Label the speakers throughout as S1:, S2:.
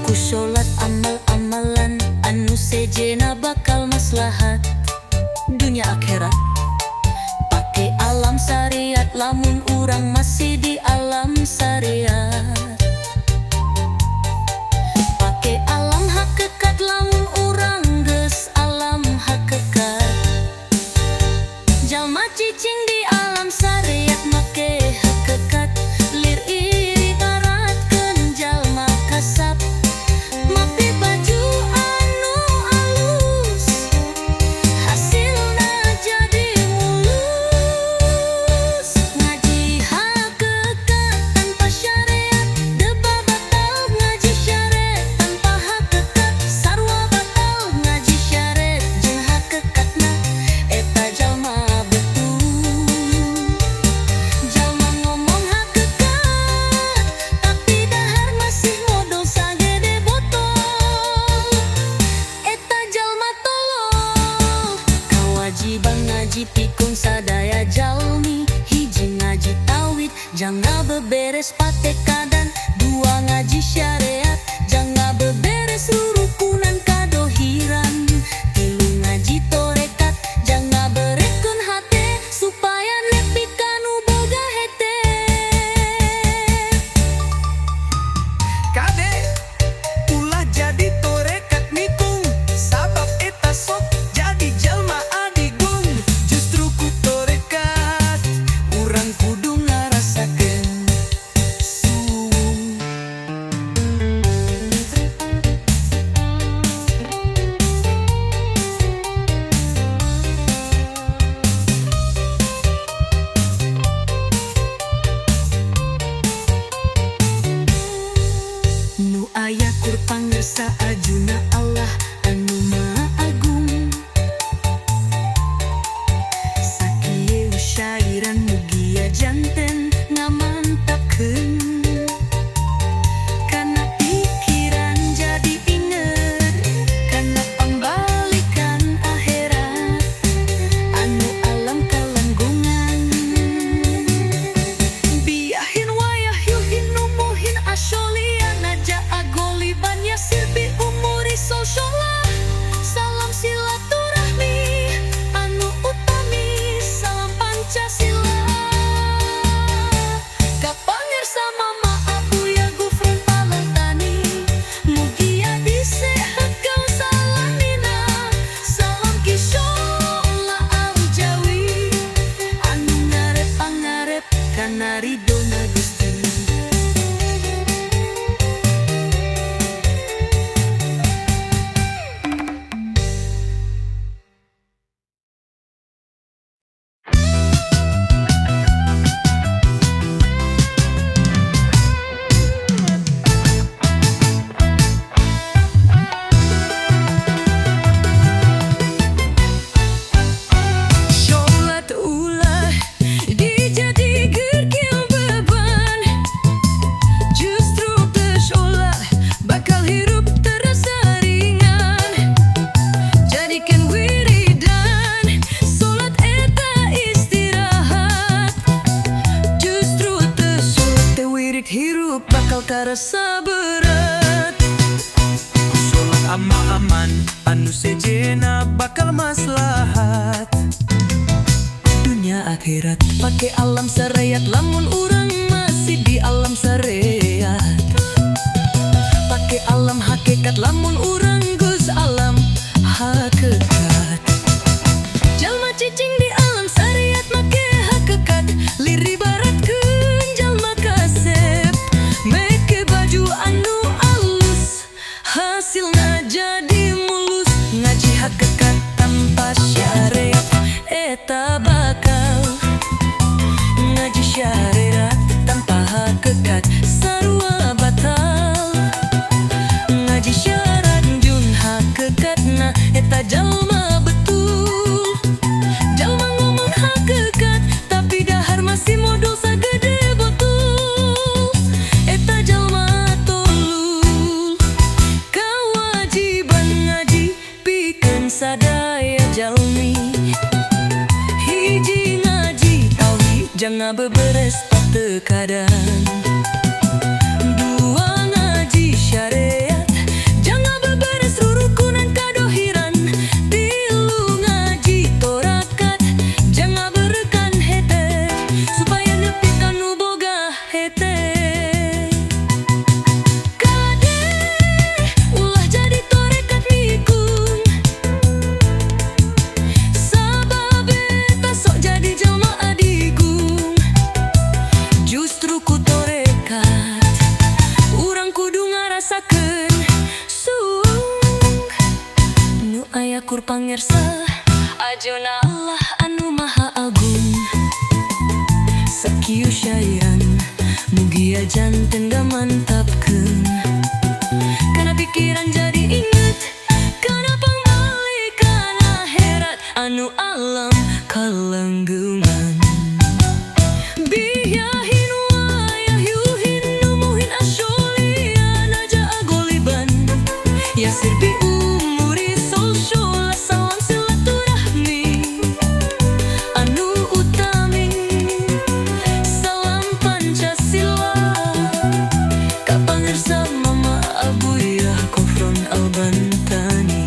S1: Ku sholat amal-amalan anu sejena bakal maslahat dunia akhirat. Pake alam syariat lamun urang masih di alam syariat. Pake alam hakikat lamun urang geus alam hakikat. Jalma cicing di alam syariat make hakikat. Lir iri baratkeun jalma kasap. Mapi baju anu alus, hasilna jadi mulus. Ngaji hakikat tanpa syariat, deba batal ngaji syariat tanpa hakikat. Sarua batal ngaji syariat jeung hakikatna, eta jalma betul. Jalma ngomong hakikat, tapi dahar masih modal sagede botol. Eta jalma tolol. Kewajiban ngaji pikun sadaya jalmi. Hiji ngaji tauhid, jangga beberes patekadan. Dua ngaji syariat, jangga beberes rurukunan kadohiran. Tilu ngaji torekat, jangga berekun hate supaya nepi kanu boga hete.
S2: Kade ulah jadi torekat nikung, sabab eta sok jadi jalma adigung. Justru ku torekat urang kudu ngarasakeun suung.
S1: Nu aya kur pangersa ajuna Allah anu Maha Agung. Sakieu syairan mugia janten ngamantapkeun. Kana pikiran jadi inget, kana pambalikan akhirat anu alam kalanggungan. Biahin wayah yuhin numuhin asyolia naja agoliban yasir bi umuri sosyolah. Salam silaturahmi anu utami, salam Pancasila. Ka pangersa mama abuya Gufron Palentani, mugia disehatkeun salamina. Salam kisyola al-jawi anu ngarep-ngarep kana ridona Gusti.
S2: Sholat ulah dijadikeun kieu beban. Justru teu sholat bakal hirup terasa ringan. Jadikeun wiridan, sholat eta istirahat. Justru teu sholat teu wirid hirup bakal tarasa berat. Sholat ama-aman anu sejena bakal maslahat dunia akhirat. Pake alam syariat lamun urang masih di alam syariat. Pake alam hakikat lamun urang geus alam hakikat. Jalma cicing di alam syariat make hakikat. Liri baratkeun jalma kasep, make baju anu alus, hasilna jadi mulus. Ngaji hakikat tanpa syariat, eta bakal ngaji syariat tanpa hakikat. Sarua batal ngaji syariat jun hakikatna, eta jalma betul. Jalma ngomong hakikat, tapi dahar masih modal sagede botol. Eta jalma tolul. Kewajiban ngaji pikeun sadaya jalmi. Hiji ngaji tauhid, jangga beberes patekadan. Dua ngaji syariat, pangersa Ajona Allah anu maha agung Sakieu syairan mugia janten gamantapkeun Kana pikiran jadi inget Kana pangbalik kana herat anu alam kalanggeungan Biyahin wayahyuhin numuhin asyolian aja agoliban Ya sirbi umuri social salam silaturahmi anu utami salam Pancasila kapangersa mama abuyah kofron albantani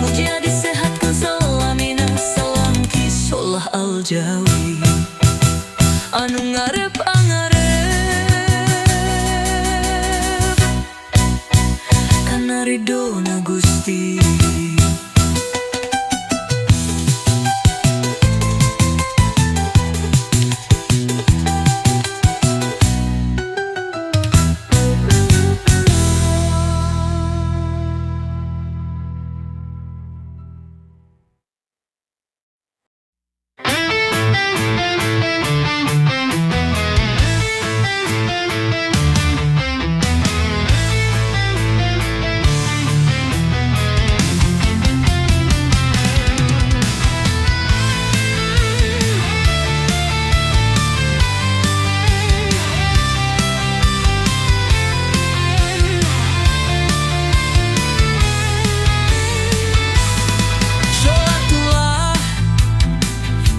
S2: muji adi sehatkan salamina salam kisolah aljawi anu ngarep angarep kana ridona Gusti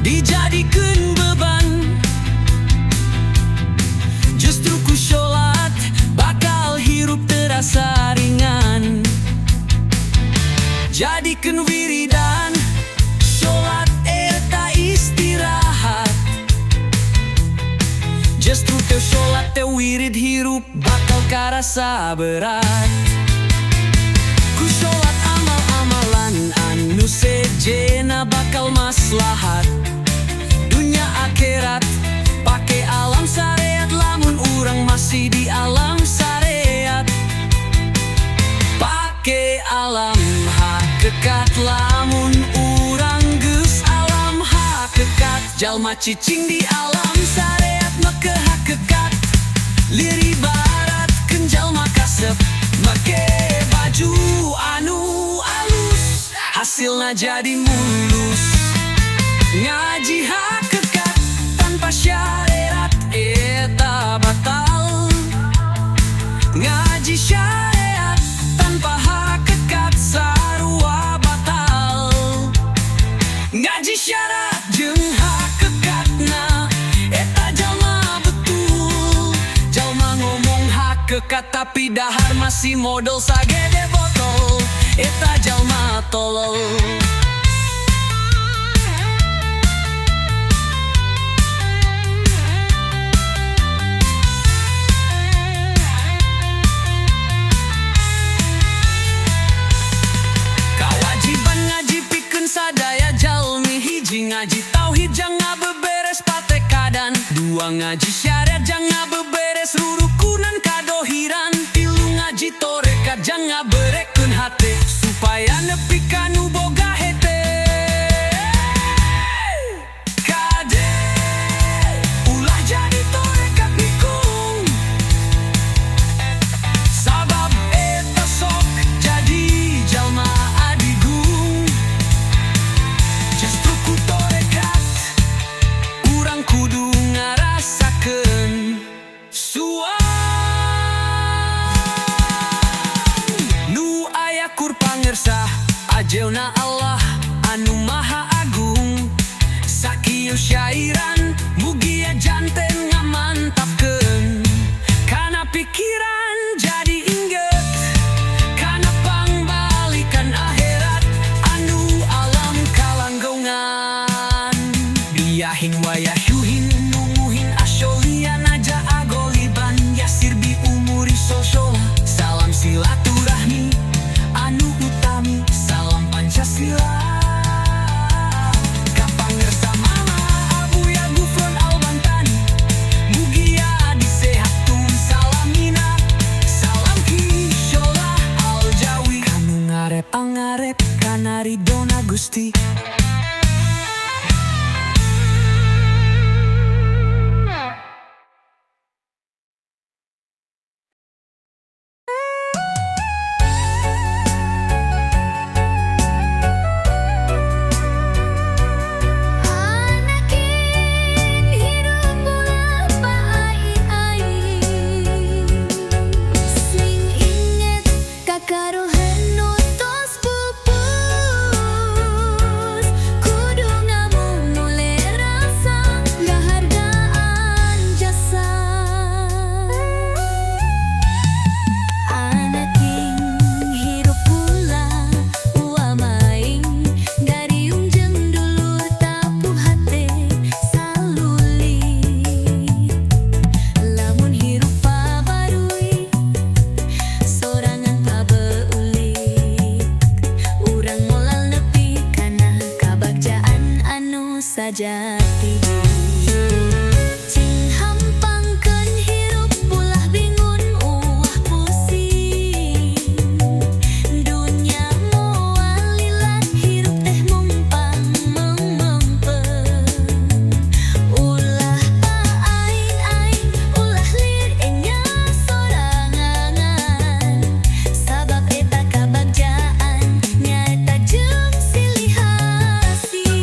S2: dijadikeun beban justru ku sholat bakal hirup terasa ringan jadikeun wiridan sholat eta istirahat justru teu sholat teu wirid hirup bakal karasa berat ku sholat amal-amalan anu sejena bakal maslahat dunia akhirat pake alam syariat lamun urang masih di alam syariat pake alam hakikat lamun urang geus alam hakikat jalma cicing di alam syariat make hakikat liri barat jalma kasep make baju anu alus hasilna jadi mulus ngaji hakikat tanpa syariat eta batal ngaji syariat tanpa hakikat sarua batal ngaji syariat jeung hakikatna eta jalma betul jalma ngomong hakikat tapi dahar masih modal sagede botol eta jalma tolol sadaya jalmi hiji ngaji tauhid jangan beberes patekadan dua ngaji syariat jangan beberes rurukunan kadohiran tilu ngaji torekat jangan berekun hate supaya nepi kanu boga hete kade ulah jadi torekat nikung sabab eta sok jadi jalma kudu ngarasakeun suam nu aya kur pangersa ajeuna Allah anu maha agung sakieu syairan mugia janten ngamantapkeun kana pikiran jadi inget kana pangbalikan akhirat anu alam kalanggeungan biyahin wayahyuhin numuhin asyolian aja agoliban ya sirbi umuri social salam silaturahmi anu utami salam Pancasila kapangersa mama abuya gufron albantani mugia adi sehat tum salamina salam kisholah aljawi kanu ngarep angarep karena ridona Gusti.
S1: Sajati cing hampangkeun hirup ulah bingung ulah pusing dunya moal lilat hirup teh mumpang mengmengpeung ulah paain-ain ulah lir enya sorangan sabab eta kabagjaan nyata jeung silih hasih.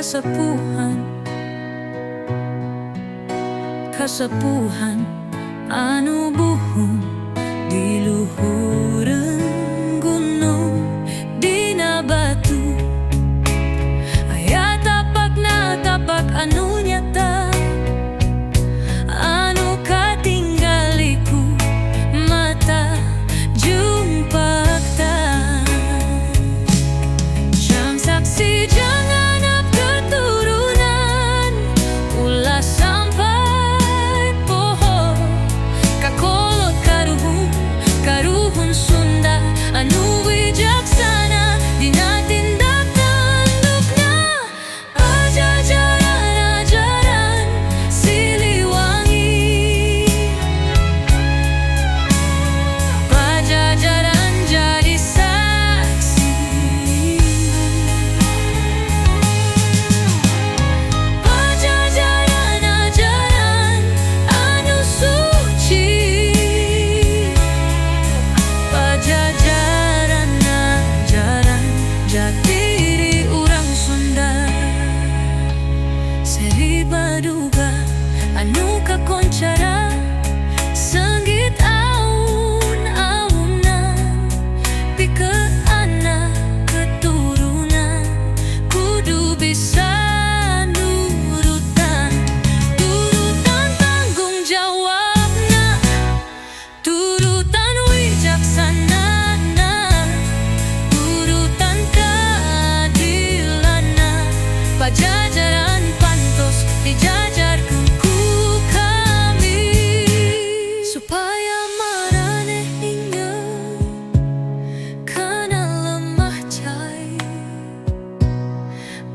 S1: kasepuhan, kasepuhan anu buhung di luhureun gunung dina batu. Aya tapakna tapak anu nyata, anu katinggaliku mata jumpakta. Jang saksi jang anak keturunan, ulah sampai poho kakolot karuhun, karuhun Sunda anu wijaksana dina tindak tandukna. Ajaran-ajaran Siliwangi, pajajaran jadi saksi. Pajajaran-ajaran anu suci, pajajaran-ajaran jati diri urang Sunda. Seri baduga anu kakoncara, senggit aun-aunan pikeun anak keturunan kudu bisa nurutan. Turutan tanggung jawabna, turutan wijaksanana, turutan keadilanna. Pajajaran pantos dijajarkeun ku kami, supaya maraneh inget kana lemah cai.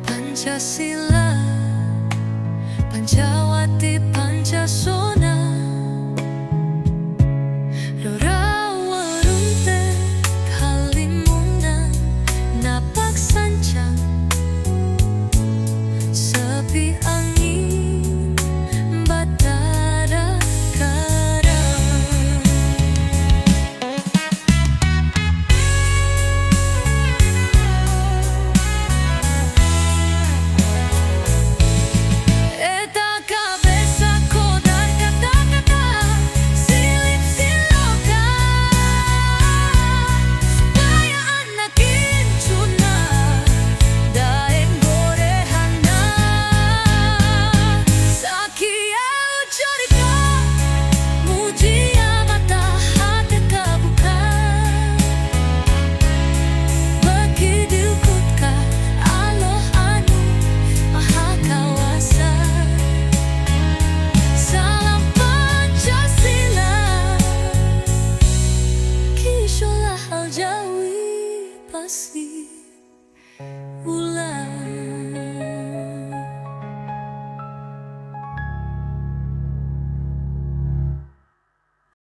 S1: Pancasila, Pancawati, Pancasila.